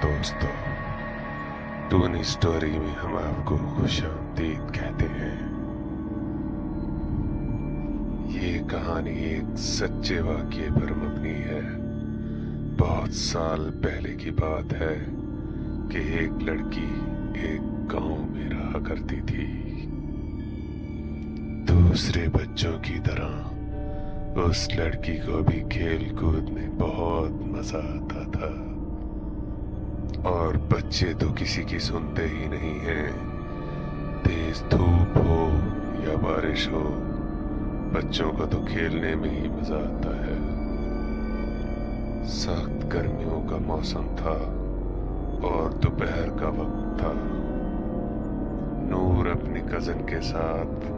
दोस्तों, टूनी स्टोरी में हम आपको खुशामदीद कहते हैं। ये कहानी एक सच्चे वाक़ये पर मबनी है। बहुत साल पहले की बात है कि एक लड़की एक गांव में रहा करती थी। दूसरे बच्चों की तरह उस लड़की को भी खेल कूद में बहुत मजा आता था, और बच्चे तो किसी की सुनते ही नहीं हैं। तेज धूप हो या बारिश हो, बच्चों को तो खेलने में ही मजा आता है। सख्त गर्मियों का मौसम था और दोपहर का वक्त था। नूर अपनी कजन के साथ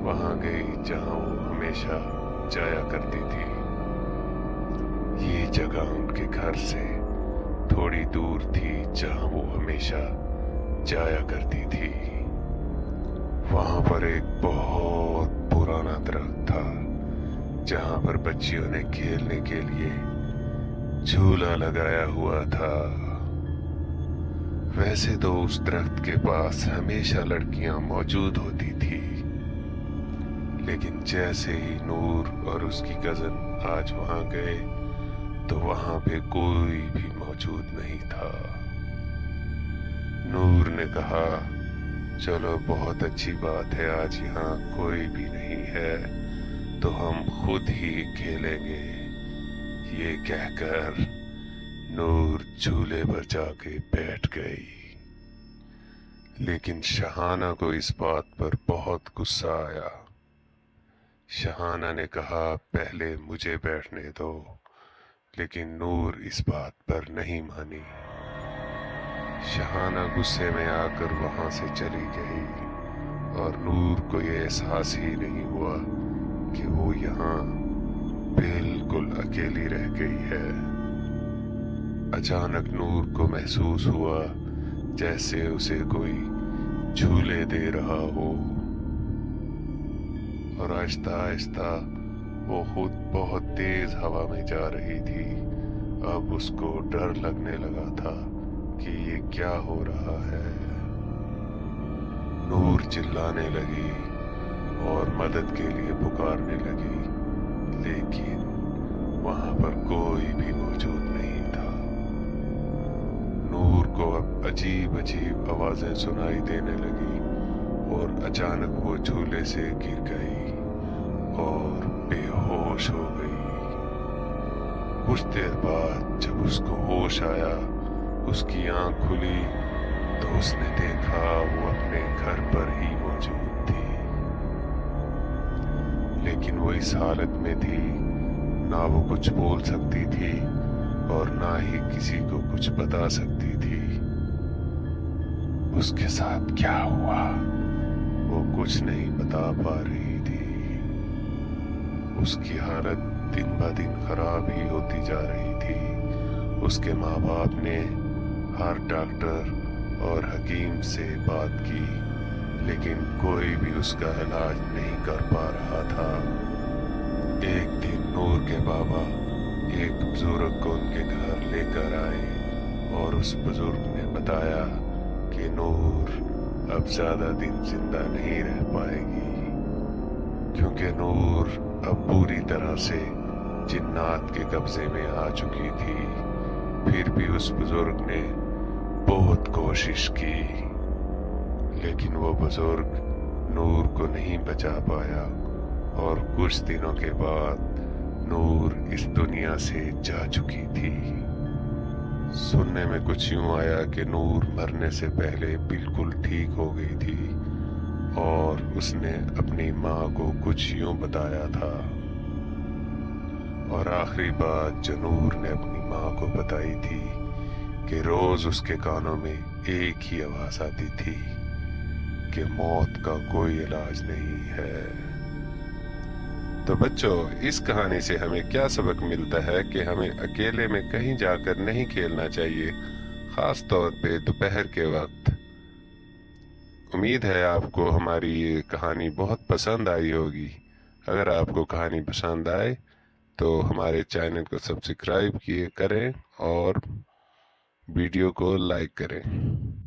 वहां गई जहां वो हमेशा जाया करती थी। ये जगह उनके घर से थोड़ी दूर थी जहां वो हमेशा जाया करती थी। वहां पर एक बहुत पुराना दरख्त था जहां पर बच्चियों ने खेलने के लिए झूला लगाया हुआ था। वैसे तो उस दरख्त के पास हमेशा लड़कियां मौजूद होती थी, लेकिन जैसे ही नूर और उसकी कजन आज वहां गए तो वहां पे कोई भी मौजूद नहीं था। नूर ने कहा, चलो बहुत अच्छी बात है, आज यहाँ कोई भी नहीं है तो हम खुद ही खेलेंगे। ये कहकर नूर झूले पर जाके बैठ गई। लेकिन शहाना को इस बात पर बहुत गुस्सा आया। शहाना ने कहा, पहले मुझे बैठने दो, लेकिन नूर इस बात पर नहीं मानी। शहाना गुस्से में आकर वहां से चली गई और नूर को ये एहसास ही नहीं हुआ कि वो यहाँ बिल्कुल अकेली रह गई है। अचानक नूर को महसूस हुआ जैसे उसे कोई झूले दे रहा हो, और आहिस्ता आहिस्ता वो खुद बहुत तेज हवा में जा रही थी। अब उसको डर लगने लगा था कि ये क्या हो रहा है। नूर चिल्लाने लगी और मदद के लिए पुकारने लगी, लेकिन वहां पर कोई भी मौजूद नहीं था। नूर को अब अजीब अजीब आवाजें सुनाई देने लगी और अचानक वो झूले से गिर गई और बेहोश हो गई। कुछ देर बाद जब उसको होश आया, उसकी आंख खुली तो उसने देखा वो अपने घर पर ही मौजूद थी। लेकिन वो इस हालत में थी, ना वो कुछ बोल सकती थी और ना ही किसी को कुछ बता सकती थी। उसके साथ क्या हुआ वो कुछ नहीं बता पा रही थी। उसकी हालत दिन ब दिन खराब ही होती जा रही थी। उसके माँ बाप ने हर डॉक्टर और हकीम से बात की, लेकिन कोई भी उसका इलाज नहीं कर पा रहा था। एक दिन नूर के बाबा एक बुजुर्ग को उनके घर लेकर आए और उस बुजुर्ग ने बताया कि नूर अब ज्यादा दिन जिंदा नहीं रह पाएगी, क्योंकि नूर अब पूरी तरह से जिन्नात के कब्जे में आ चुकी थी। फिर भी उस बुजुर्ग ने बहुत कोशिश की, लेकिन वो बुजुर्ग नूर को नहीं बचा पाया और कुछ दिनों के बाद नूर इस दुनिया से जा चुकी थी। सुनने में कुछ यूं आया कि नूर मरने से पहले बिल्कुल ठीक हो गई थी और उसने अपनी माँ को कुछ यूं बताया था। और आखिरी बात जो नूर ने अपनी माँ को बताई थी कि रोज उसके कानों में एक ही आवाज आती थी कि मौत का कोई इलाज नहीं है। तो बच्चों, इस कहानी से हमें क्या सबक मिलता है कि हमें अकेले में कहीं जाकर नहीं खेलना चाहिए, खास तौर पे दोपहर के वक्त। उम्मीद है आपको हमारी ये कहानी बहुत पसंद आई होगी। अगर आपको कहानी पसंद आए तो हमारे चैनल को सब्सक्राइब किए करें और ویڈیو کو لائک کریں۔